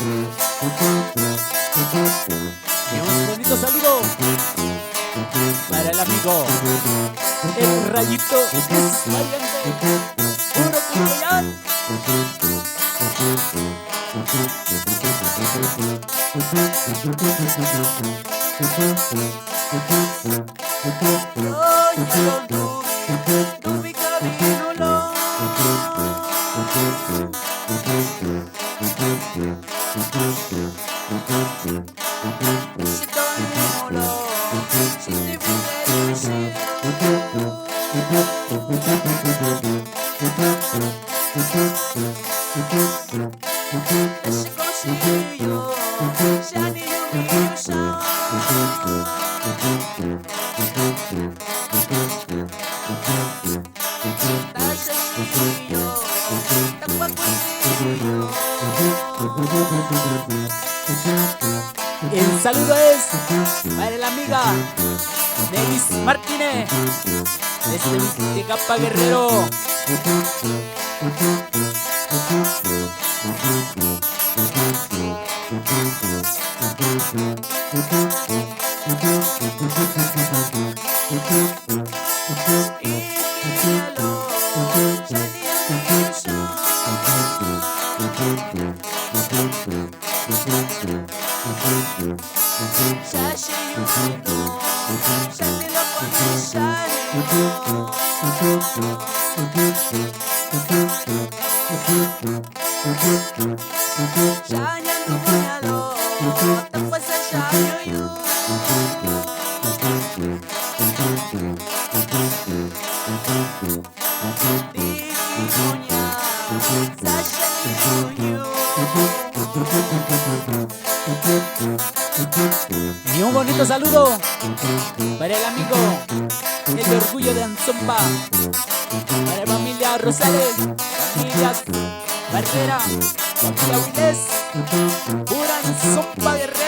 Y un bonito saludo para el amigo el Rayito Esmayante, puro Cuyoyán. Dubi camino lo el saludo es para la amiga Nelis Martínez desde Capa Guerrero. Y un bonito saludo para el amigo el orgullo de Anzompa, para la familia Rosales, familias Barrera, familia Willes, pura Anzompa Guerrero.